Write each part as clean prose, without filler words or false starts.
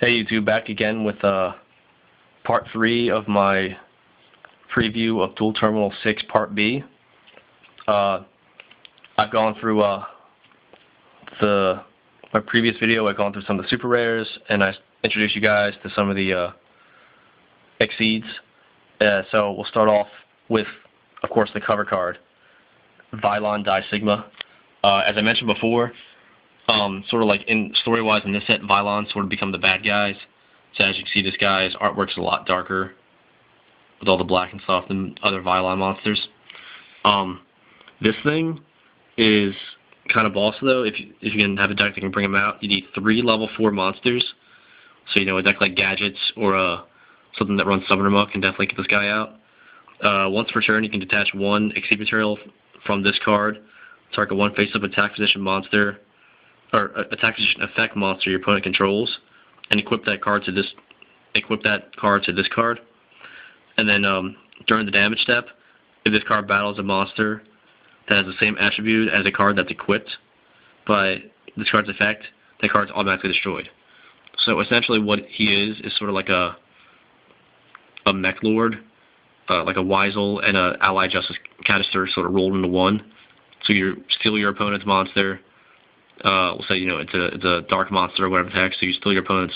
Hey YouTube, back again with part 3 of my preview of Duel Terminal 6 Part B. I've gone through my previous video. I've gone through some of the super rares, and I introduced you guys to some of the exceeds. So we'll start off with, of course, the cover card, Vylon Die Sigma. As I mentioned before, sort of like in story-wise in this set, Vylon sort of become the bad guys. So as you can see, this guy's artwork's a lot darker with all the black and stuff than other Vylon monsters. This thing is kind of boss though. If you can have a deck that can bring them out, you need 3 level 4 monsters. So a deck like Gadgets or something that runs Summoner Muck can definitely get this guy out. Once per turn, you can detach 1 Exceed material from this card, target 1 face-up attack position monster, or attack position effect monster your opponent controls, and equip that card to this card. And then during the damage step, if this card battles a monster that has the same attribute as a card that's equipped by this card's effect, that card's automatically destroyed. So essentially what he is sort of like a mech lord, like a Weasel and a Allied Justice Canister sort of rolled into one. So you steal your opponent's monster. We'll say it's a dark monster or whatever the heck. So you steal your opponent's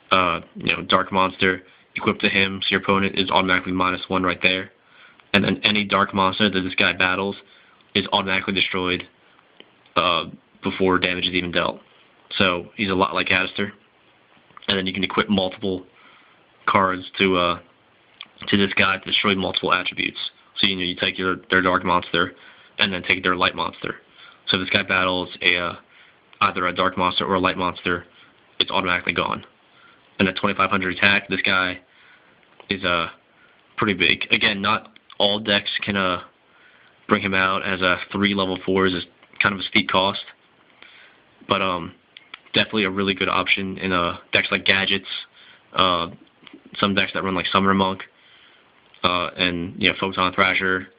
dark monster, equip to him, so your opponent is automatically -1 right there. And then any dark monster that this guy battles is automatically destroyed before damage is even dealt. So he's a lot like Canister. And then you can equip multiple cards to this guy to destroy multiple attributes. So you take their dark monster and then take their light monster. So if this guy battles either a dark monster or a light monster, it's automatically gone. And at 2500 attack, this guy is pretty big. Again, not all decks can bring him out as 3 level 4s is kind of a steep cost, but definitely a really good option in decks like Gadgets, some decks that run like Summoner Monk, and Photon Thrasher,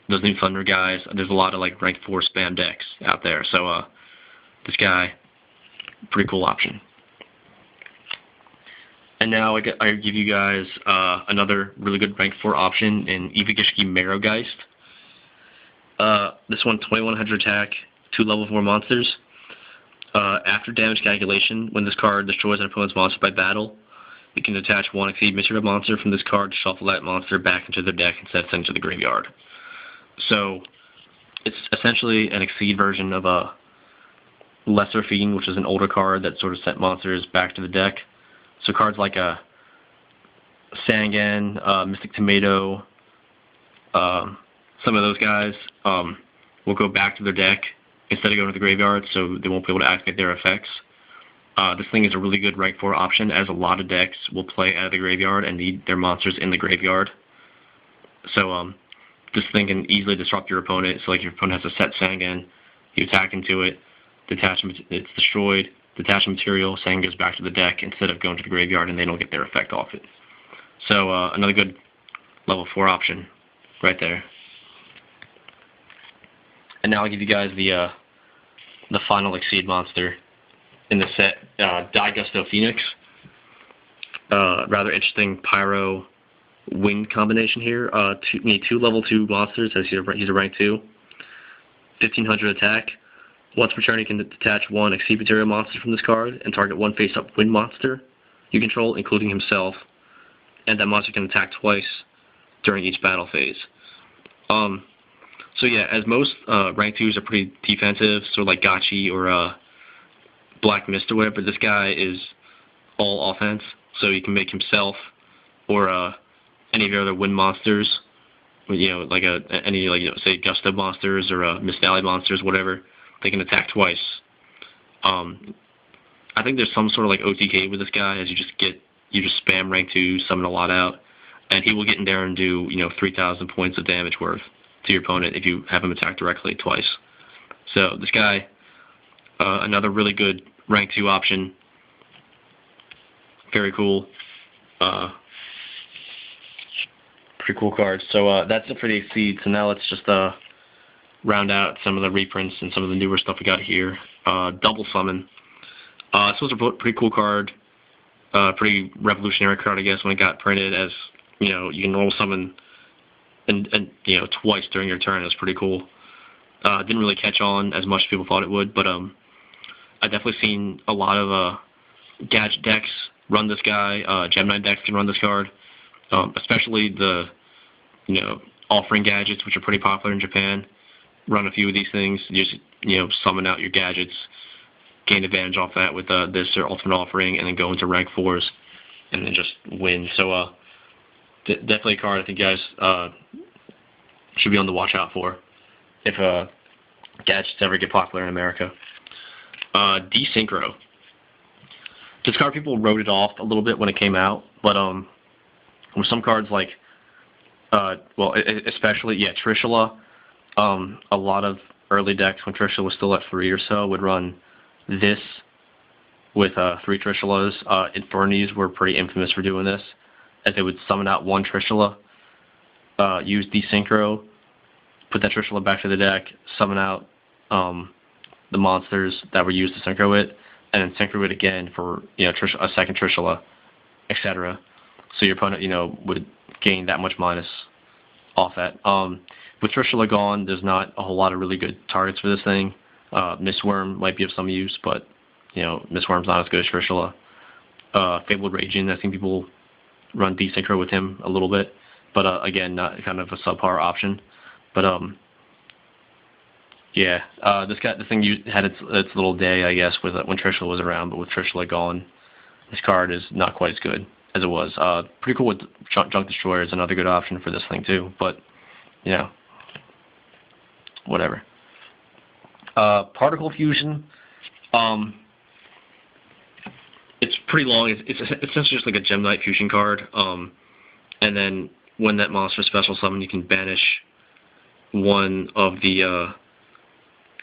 those new Thunder guys. There's a lot of like rank 4 spam decks out there, so this guy, pretty cool option. And now I give you guys another really good rank 4 option in YuGiOh Marrowgeist. This one, 2100 attack, 2 level 4 monsters. After damage calculation, when this card destroys an opponent's monster by battle, you can attach 1 Exceed material monster from this card to shuffle that monster back into their deck instead of sending it to the graveyard. So it's essentially an Exceed version of a Lesser Fiend, which is an older card that sort of sent monsters back to the deck. So cards like a Sangan, Mystic Tomato, some of those guys will go back to their deck instead of going to the graveyard, so they won't be able to activate their effects. This thing is a really good rank 4 option, as a lot of decks will play out of the graveyard and need their monsters in the graveyard. So this thing can easily disrupt your opponent. So like your opponent has a set Sangan, you attack into it, it's destroyed, detach material, Sangan goes back to the deck instead of going to the graveyard, and they don't get their effect off it. So another good level 4 option right there. And now I'll give you guys the final Exceed monster in the set, Die Gusto Phoenix. Rather interesting Pyro Wind combination here. You need 2 level 2 monsters, as he's a rank 2. 1500 attack. Once per turn, you can detach 1 Exceed material monster from this card and target 1 face-up wind monster you control, including himself, and that monster can attack twice during each battle phase. So yeah, as most rank 2s are pretty defensive, sort of like Gotchi or Black Mist or whatever, this guy is all offense, so you can make himself or any of your other wind monsters, like say Gusto monsters or Mist Valley monsters, whatever. They can attack twice. I think there's some sort of like OTK with this guy, as you just spam rank 2, summon a lot out, and he will get in there and do 3,000 points of damage worth to your opponent if you have him attack directly twice. So this guy, another really good rank 2 option. Very cool. Pretty cool cards. So that's it for the Exceed. So now let's just round out some of the reprints and some of the newer stuff we got here. Double Summon. This was a pretty cool card. Pretty revolutionary card, I guess, when it got printed. As you know, you can normal summon and twice during your turn. It was pretty cool. Didn't really catch on as much as people thought it would, but I definitely seen a lot of gadget decks run this guy. Gemini decks can run this card, especially the offering gadgets, which are pretty popular in Japan. Run a few of these things. You just summon out your gadgets, gain advantage off that with this or ultimate offering, and then go into rank 4s, and then just win. So definitely a card I think you guys should be on the watch out for if gadgets ever get popular in America. Desynchro. This card, people wrote it off a little bit when it came out, but with some cards like, especially, Trishula, a lot of early decks when Trishula was still at 3 or so would run this with 3 Trishulas. Infernies were pretty infamous for doing this, as they would summon out 1 Trishula, use Desynchro, put that Trishula back to the deck, summon out the monsters that were used to synchro it, and then synchro it again for a second Trishula, etc. So your opponent would gain that much minus off that. With Trishula gone, there's not a whole lot of really good targets for this thing. Mistworm might be of some use, but Mistworm's not as good as Trishula. Fabled Raging, I think people run Desynchro with him a little bit, but again, not kind of a subpar option. But this thing had its little day, I guess, with when Trishula was around, but with Trishula gone, this card is not quite as good as it was. Pretty cool with Junk Destroyer is another good option for this thing too, but whatever. Particle Fusion, it's pretty long. It's essentially just like a Gem Knight Fusion card, and then when that monster special summon, you can banish one of the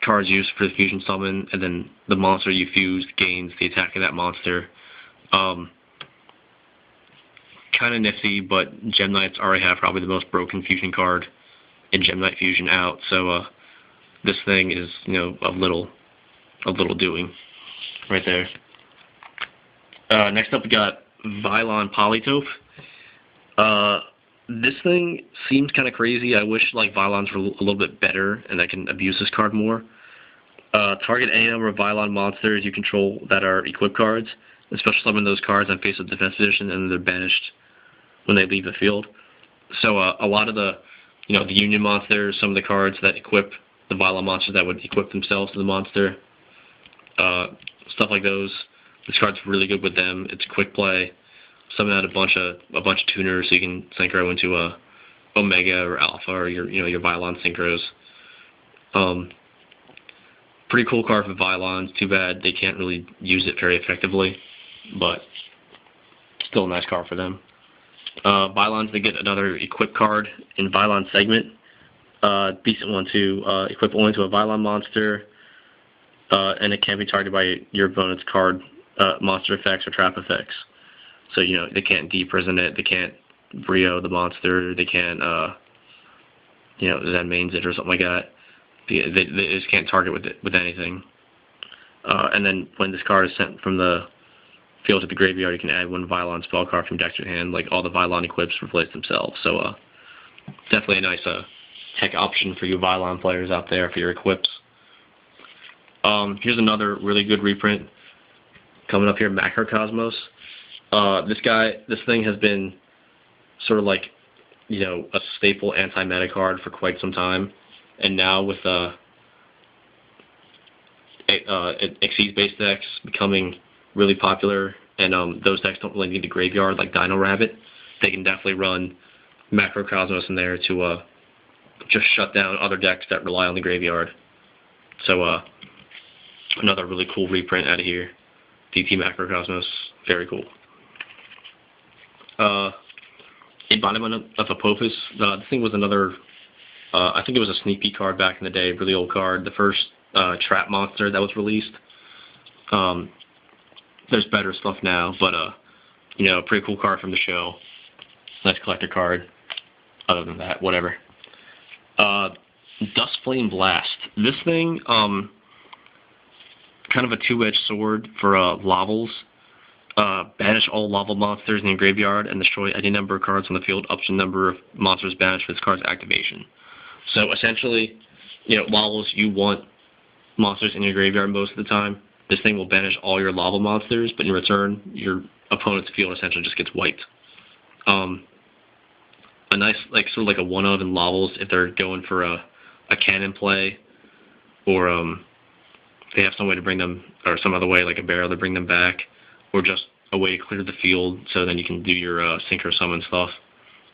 cards used for the fusion summon, and then the monster you fused gains the attack of that monster. Kind of nifty, but Gem Knights already have probably the most broken fusion card in Gem Knight Fusion out, so this thing is of little doing right there. Next up we got Vylon Polytope. This thing seems kind of crazy. I wish Vylons were a little bit better and I can abuse this card more. Target any number of Vylon monsters you control that are equip cards, especially summon those cards on face of defense edition, and they're banished when they leave the field. So a lot of the the Union monsters, some of the cards that equip the Vylon monsters that would equip themselves to the monster, stuff like those. This card's really good with them. It's quick play. Summon out a bunch of tuners so you can synchro into a Omega or Alpha or your Vylon synchros. Pretty cool card for Vylons. Too bad they can't really use it very effectively, but still a nice card for them. Vylons, they get another equip card in Vylon segment. Decent one too. Equip only to a Vylon monster, and it can't be targeted by your opponent's card, monster effects or trap effects. So they can't deprison it, they can't Brio the monster, they can't Zen mains it or something like that. They just can't target with anything. And then when this card is sent from the field to the graveyard, you can add 1 Vylon spell card from deck to your hand. Like all the Vylon equips replace themselves. So definitely a nice tech option for you Vylon players out there for your equips. Here's another really good reprint coming up here, Macrocosmos. This thing has been sort of like, a staple anti-meta card for quite some time, and now with Xyz-based decks becoming really popular, and those decks don't really need the graveyard like Dino Rabbit, they can definitely run Macrocosmos in there to just shut down other decks that rely on the graveyard. So another really cool reprint out of here. DT Macrocosmos, very cool. Embodiment of Apophis. This thing was another, I think it was a sneak peek card back in the day, really old card. The first trap monster that was released. There's better stuff now, but pretty cool card from the show. Nice collector card. Other than that, whatever. Dustflame Blast. This thing, kind of a two-edged sword for Lavels. Banish all lava monsters in your graveyard and destroy any number of cards on the field up to the number of monsters banished with this card's activation. So essentially, levels you want monsters in your graveyard most of the time. This thing will banish all your lava monsters, but in return, your opponent's field essentially just gets wiped. A nice, sort of like a one of in levels if they're going for a cannon play, or they have some way to bring them, or some other way like a barrel to bring them back, or just a way to clear the field so then you can do your synchro summon stuff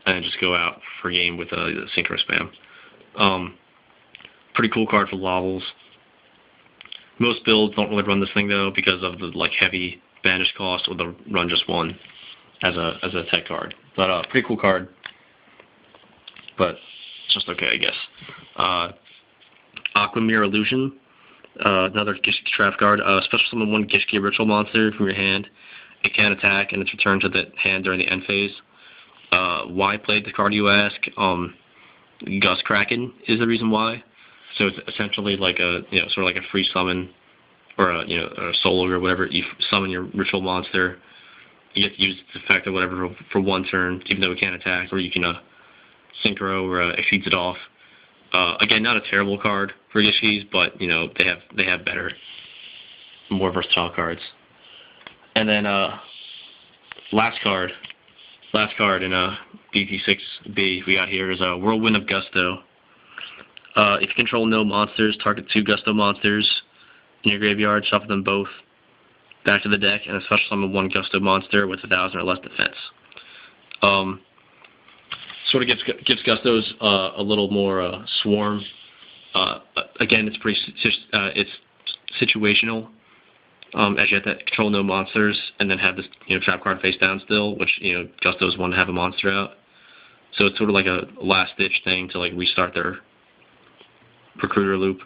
and just go out for game with synchro spam. Pretty cool card for levels. Most builds don't really run this thing though because of the heavy banish cost, or the run just one as a tech card. But pretty cool card. But it's just okay, I guess. Aquamirror Illusion, another Gishki trap card. Special summon one Gishki ritual monster from your hand. It can attack and it's returned to the hand during the end phase. Why played the card, you ask? Gust Kraken is the reason why. So it's essentially like a sort of like a free summon, or a solo or whatever. You summon your ritual monster. You get to use its effect or whatever for one turn, even though it can't attack, or you can synchro or it feeds it off. Again, not a terrible card for Gishkis, but they have better, more versatile cards. And then last card in BT6B we got here is Whirlwind of Gusto. If you control no monsters, target 2 Gusto monsters in your graveyard, shuffle them both back to the deck, and a special summon 1 Gusto monster with 1,000 or less defense. Sort of gives Gustos a little more swarm. Again, it's it's situational, as you have to control no monsters and then have this trap card face down still, which Gustos want to have a monster out. So it's sort of like a last ditch thing to restart their recruiter loop.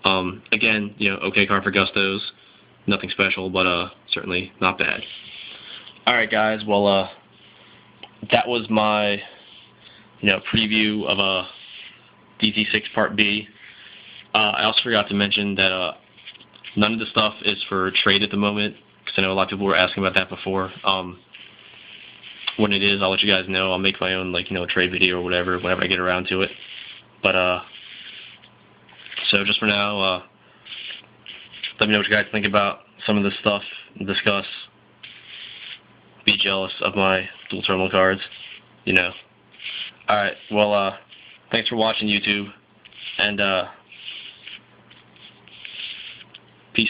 Again, okay card for Gustos, nothing special, but certainly not bad. All right, guys. Well, that was my preview of DT6 Part B. I also forgot to mention that none of the stuff is for trade at the moment, because I know a lot of people were asking about that before. When it is, I'll let you guys know. I'll make my own trade video or whatever whenever I get around to it. But so just for now, let me know what you guys think about some of this stuff. Discuss. Be jealous of my dual terminal cards. Alright, well, thanks for watching, YouTube, and peace.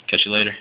Catch you later.